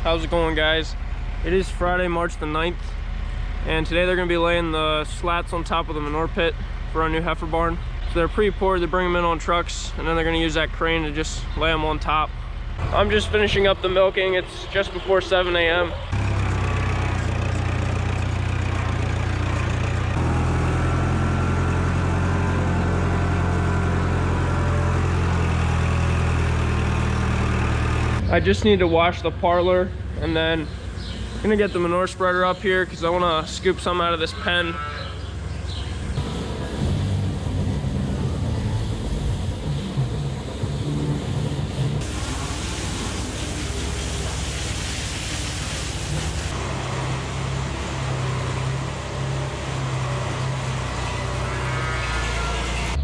How's it going, guys? It is Friday, March the 9th, and today they're going to be laying the slats on top of the manure pit for our new heifer barn. So they're pre-poured, they bring them in on trucks, and then they're going to use that crane to just lay them on top. I'm just finishing up the milking. It's just before 7 a.m. I just need to wash the parlor, and then I'm gonna get the manure spreader up here because I want to scoop some out of this pen.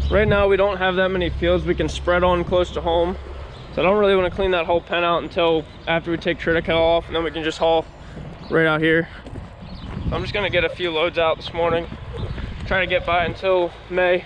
Right now we don't have that many fields we can spread on close to home. So I don't really want to clean that whole pen out until after we take triticale off, and then we can just haul right out here. So I'm just gonna get a few loads out this morning, try to get by until May.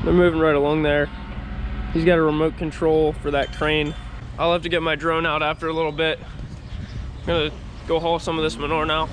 They're moving right along there. He's got a remote control for that crane. I'll have to get my drone out after a little bit. I'm gonna go haul some of this manure now.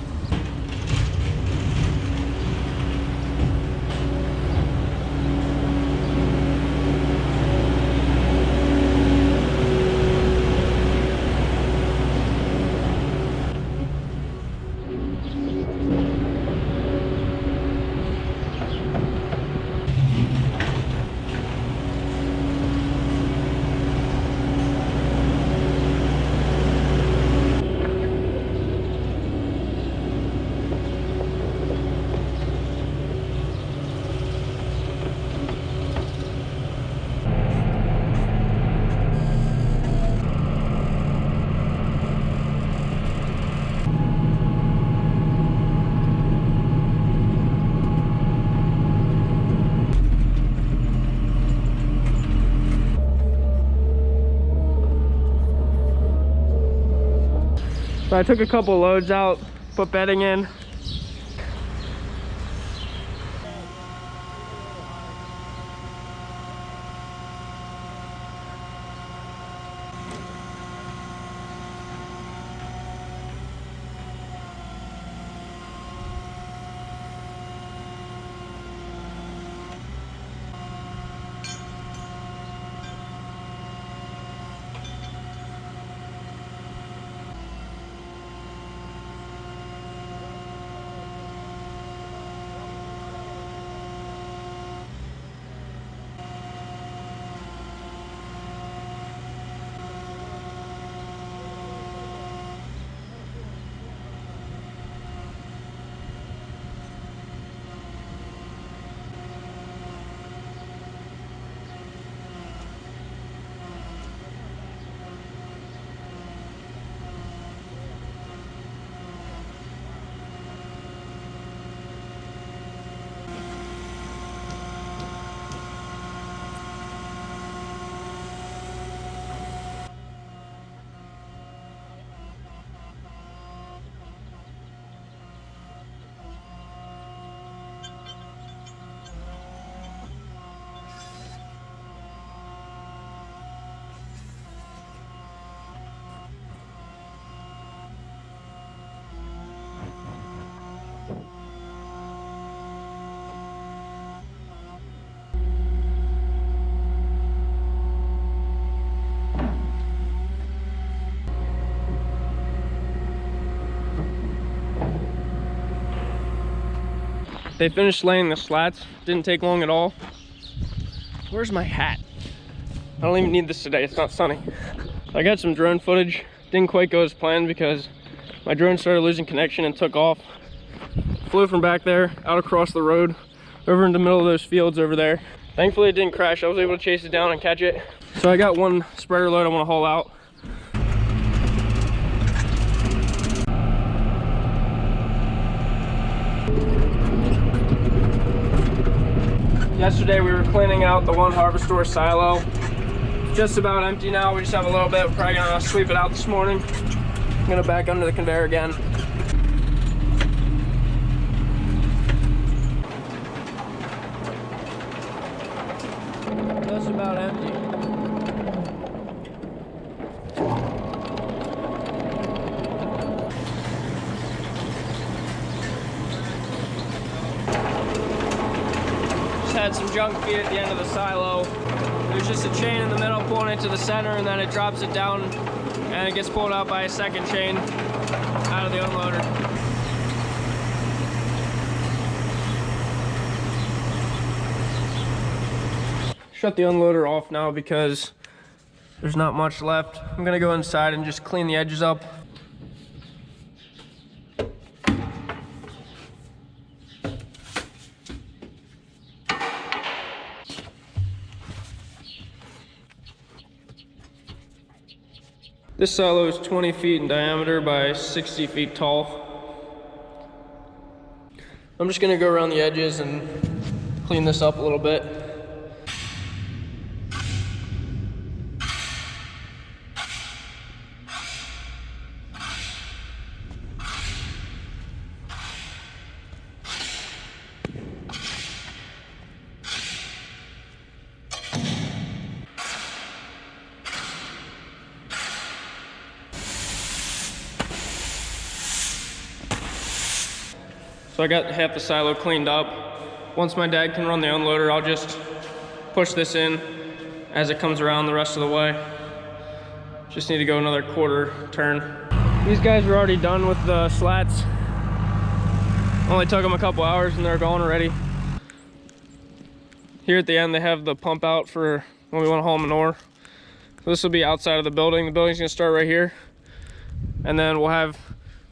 So I took a couple loads out, put bedding in. They finished laying the slats. Didn't take long at all. Where's my hat? I don't even need this today, it's not sunny. I got some drone footage. Didn't quite go as planned because my drone started losing connection and took off. Flew from back there, out across the road, over in the middle of those fields over there. Thankfully it didn't crash. I was able to chase it down and catch it. So I got one spreader load I want to haul out. Yesterday we were cleaning out the one harvester silo. It's just about empty now. We just have a little bit. We're probably gonna sweep it out this morning. I'm gonna back under the conveyor again. Just about empty. Had some junk feed at the end of the silo. There's just a chain in the middle pulling it to the center, and then it drops it down and it gets pulled out by a second chain out of the unloader. Shut the unloader off now because there's not much left. I'm gonna go inside and just clean the edges up. This silo is 20 feet in diameter by 60 feet tall. I'm just gonna go around the edges and clean this up a little bit. So I got half the silo cleaned up. Once my dad can run the unloader, I'll just push this in as it comes around the rest of the way. Just need to go another quarter turn. These guys are already done with the slats. Only took them a couple hours and they're gone already. Here at the end, they have the pump out for when we want to haul manure. So this will be outside of the building. The building's gonna start right here. And then we'll have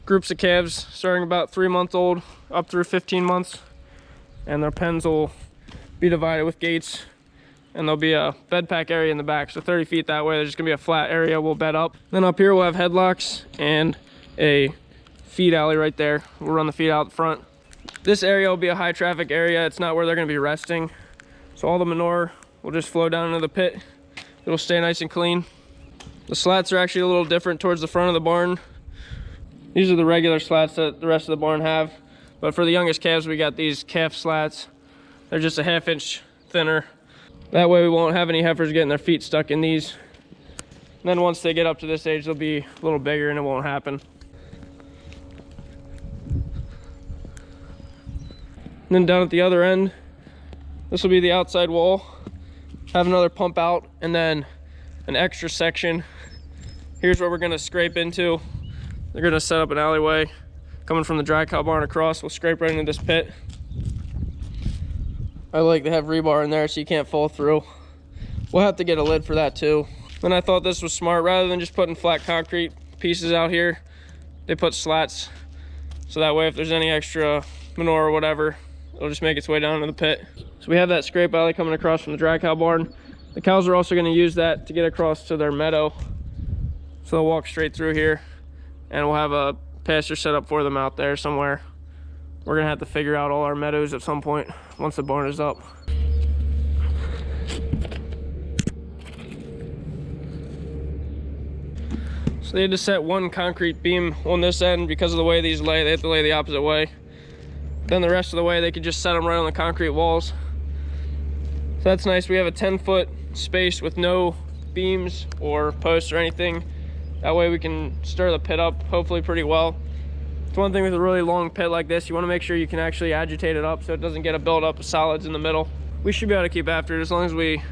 groups of calves starting about 3 months old up through 15 months, and their pens will be divided with gates, and there'll be a bed pack area in the back, so 30 feet that way. There's just gonna be a flat area we'll bed up. Then up here we'll have headlocks and a feed alley right there. We'll run the feed out front. This area will be a high traffic area. It's not where they're gonna be resting, so all the manure will just flow down into the pit. It'll stay nice and clean. The slats are actually a little different towards the front of the barn. These are the regular slats that the rest of the barn have. But for the youngest calves, we got these calf slats. They're just a ½ inch thinner. That way we won't have any heifers getting their feet stuck in these. And then once they get up to this age, they'll be a little bigger and it won't happen. And then down at the other end, this will be the outside wall. Have another pump out and then an extra section. Here's where we're gonna scrape into. They're gonna set up an alleyway coming from the dry cow barn across. We'll scrape right into this pit. I like to have rebar in there so you can't fall through. We'll have to get a lid for that too. Then I thought this was smart. Rather than just putting flat concrete pieces out here, they put slats. So that way if there's any extra manure or whatever, it'll just make its way down to the pit. So we have that scrape alley coming across from the dry cow barn. The cows are also gonna use that to get across to their meadow. So they'll walk straight through here. And we'll have a pasture set up for them out there somewhere. We're gonna have to figure out all our meadows at some point once the barn is up. So they had to set one concrete beam on this end because of the way these lay. They have to lay the opposite way. Then the rest of the way they could just set them right on the concrete walls. So that's nice. We have a 10-foot space with no beams or posts or anything. That way we can stir the pit up hopefully pretty well. It's one thing with a really long pit like this, you want to make sure you can actually agitate it up so it doesn't get a buildup of solids in the middle. We should be able to keep after it as long as we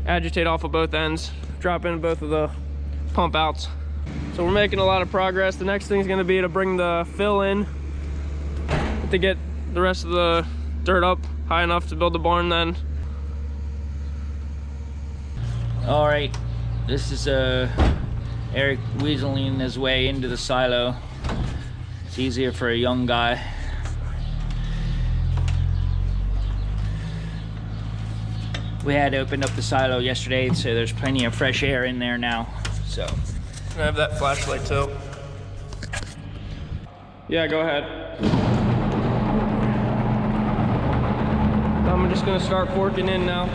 agitate off of both ends, drop in both of the pump outs. So we're making a lot of progress. The next thing is going to be to bring the fill in to get the rest of the dirt up high enough to build the barn then. All right, this is Eric weaseling his way into the silo. It's easier for a young guy. We had opened up the silo yesterday, so there's plenty of fresh air in there now. So, Can I have that flashlight too? Yeah, go ahead. I'm just gonna start forking in now.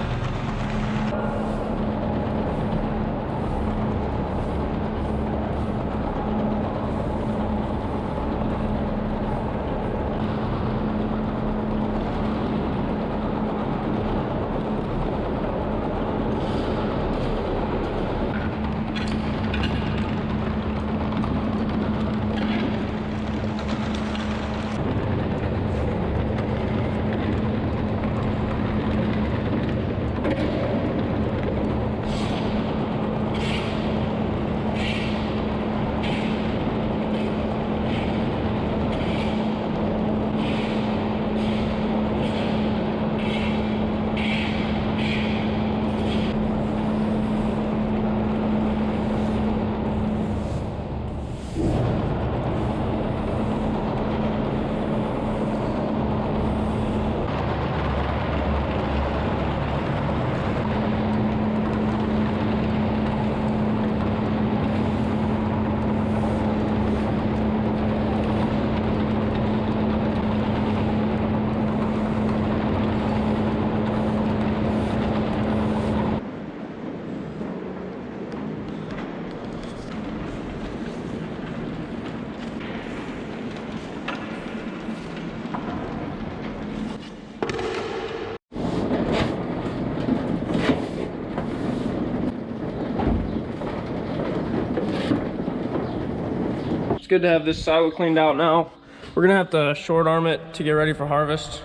Good to have this silo cleaned out now. We're gonna have to short arm it to get ready for harvest.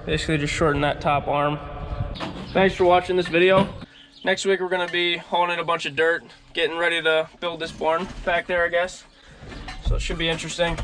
Basically just shorten that top arm. Thanks for watching this video. Next week we're gonna be hauling in a bunch of dirt, getting ready to build this barn back there, I guess. So it should be interesting.